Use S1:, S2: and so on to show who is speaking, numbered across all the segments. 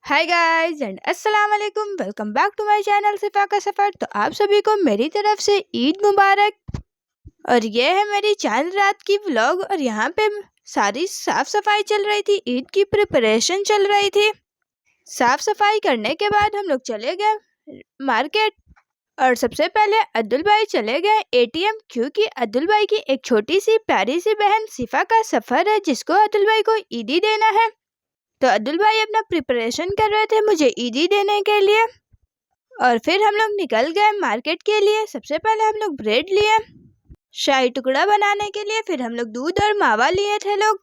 S1: Hi guys and अस्सलाम वालेकुम, welcome back to my channel Sifa का सफ़र। तो आप सभी को मेरी तरफ से ईद मुबारक। और ये है मेरी चांद रात की व्लॉग। और यहाँ पे सारी साफ़ सफाई चल रही थी, ईद की प्रिपरेशन चल रही थी। साफ़ सफाई करने के बाद हम लोग चले गए मार्केट। और सबसे पहले अब्दुल भाई चले गए एटीएम, क्योंकि अब्दुल भाई की एक छोटी सी प्यारी सी बहन सिफा का सफ़र है, जिसको अब्दुल भाई को ईदी देना है। तो अब्दुल भाई अपना प्रिपरेशन कर रहे थे मुझे ईदी देने के लिए। और फिर हम लोग निकल गए मार्केट के लिए। सबसे पहले हम लोग ब्रेड लिए शाही टुकड़ा बनाने के लिए, फिर हम लोग दूध और मावा लिए थे लोग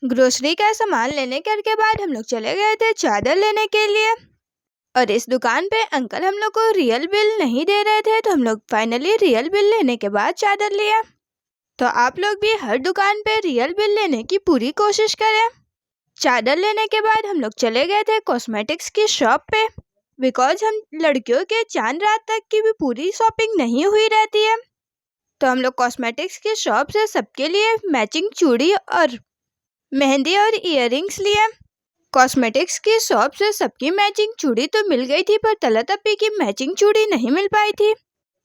S1: ग्रोसरी का सामान लेने के बाद हम लोग चले गए थे चादर लेने के लिए। और इस दुकान पे अंकल हम लोग को रियल बिल नहीं दे रहे थे, तो हम लोग फाइनली रियल बिल लेने के बाद चादर लिया। तो आप लोग भी हर दुकान पे रियल बिल लेने की पूरी कोशिश करें। चादर लेने के बाद हम लोग चले गए थे कॉस्मेटिक्स की शॉप पे, बिकॉज हम लड़कियों के चांद रात तक की भी पूरी शॉपिंग नहीं हुई रहती है। तो हम लोग कॉस्मेटिक्स की शॉप से सबके लिए मैचिंग चूड़ी और मेहंदी और इयररिंग्स लिए। कॉस्मेटिक्स की शॉप से सबकी मैचिंग चूड़ी तो मिल गई थी, पर तलत अपी की मैचिंग चूड़ी नहीं मिल पाई थी।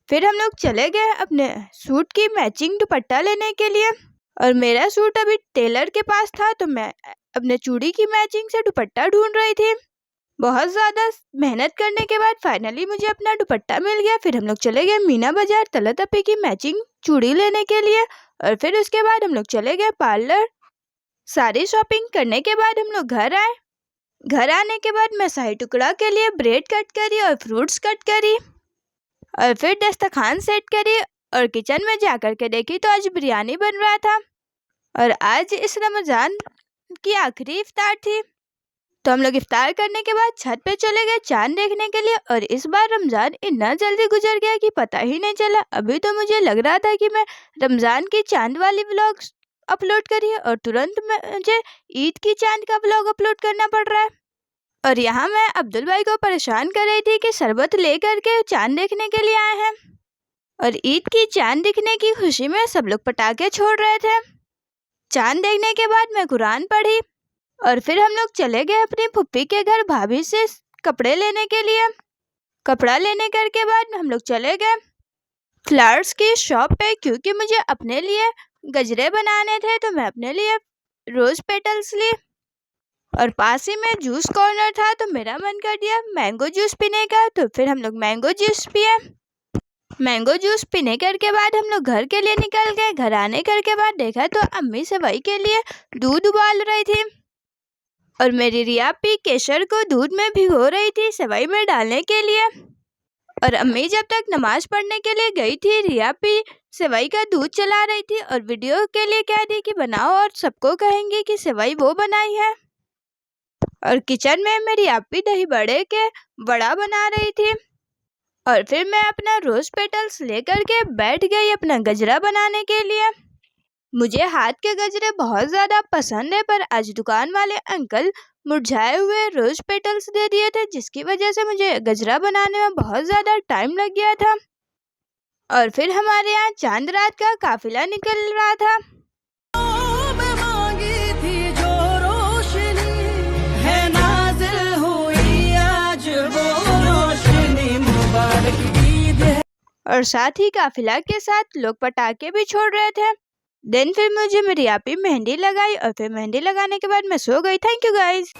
S1: फिर हम लोग चले गए अपने सूट की मैचिंग दुपट्टा लेने के लिए। और मेरा सूट अभी टेलर के पास था, तो मैं अपने चूड़ी की मैचिंग से दुपट्टा ढूंढ रही थी। बहुत ज़्यादा मेहनत करने के बाद फाइनली मुझे अपना दुपट्टा मिल गया। फिर हम लोग चले गए मीना बाजार तलत अपी की मैचिंग चूड़ी लेने के लिए। और फिर उसके बाद हम लोग चले गए पार्लर। सारी शॉपिंग करने के बाद हम लोग घर आए। घर आने के बाद मैं शाही टुकड़ा के लिए ब्रेड कट करी और फ्रूट्स कट करी, और फिर दस्तरखान सेट करी। और किचन में जा कर के देखी तो आज बिरयानी बन रहा था। और आज इस रमज़ान की आखिरी इफ्तार थी। तो हम लोग इफ्तार करने के बाद छत पे चले गए चांद देखने के लिए। और इस बार रमज़ान इतना जल्दी गुजर गया कि पता ही नहीं चला। अभी तो मुझे लग रहा था कि मैं रमज़ान की चांद वाली व्लॉग अपलोड करी है, और तुरंत मुझे ईद की चांद का व्लॉग अपलोड करना पड़ रहा है। और यहाँ मैं अब्दुल भाई को परेशान कर रही थी कि शरबत लेकर के चांद देखने के लिए आए हैं। और ईद की चांद दिखने की खुशी में सब लोग पटाखे छोड़ रहे थे। चांद देखने के बाद मैं कुरान पढ़ी। और फिर हम लोग चले गए अपनी फुप्पी के घर भाभी से कपड़े लेने के लिए। कपड़ा लेने के बाद हम लोग चले गए फ्लावर्स की शॉप पे, क्योंकि मुझे अपने लिए गजरे बनाने थे, तो मैं अपने लिए रोज़ पेटल्स ली। और पास ही में जूस कॉर्नर था, तो मेरा मन कर दिया मैंगो जूस पीने का। तो फिर हम लोग मैंगो जूस पिए। मैंगो जूस पीने के बाद हम लोग घर के लिए निकल गए। घर आने के बाद देखा तो अम्मी सेवई के लिए दूध उबाल रही थी। और मेरी रिया पी केसर को दूध में भिगो रही थी सेवई में डालने के लिए। और अम्मी जब तक नमाज पढ़ने के लिए गई थी, रिया पी सेवई का दूध चला रही थी और वीडियो के लिए कह दी कि बनाओ और सबको कहेंगे कि सेवई वो बनाई है। और किचन में मेरी आपी दही बड़े के बड़ा बना रही थी। और फिर मैं अपना रोज पेटल्स लेकर के बैठ गई अपना गजरा बनाने के लिए। मुझे हाथ के गजरे बहुत ज़्यादा पसंद है, पर आज दुकान वाले अंकल मुरझाए हुए रोज पेटल्स दे दिए थे, जिसकी वजह से मुझे गजरा बनाने में बहुत ज़्यादा टाइम लग गया था। और फिर हमारे यहाँ चांद रात का काफिला निकल रहा था। और साथ ही काफिला के साथ लोग पटाखे भी छोड़ रहे थे। देन फिर मुझे मेरी आपी मेहंदी लगाई, और फिर मेहंदी लगाने के बाद मैं सो गई। Thank you guys.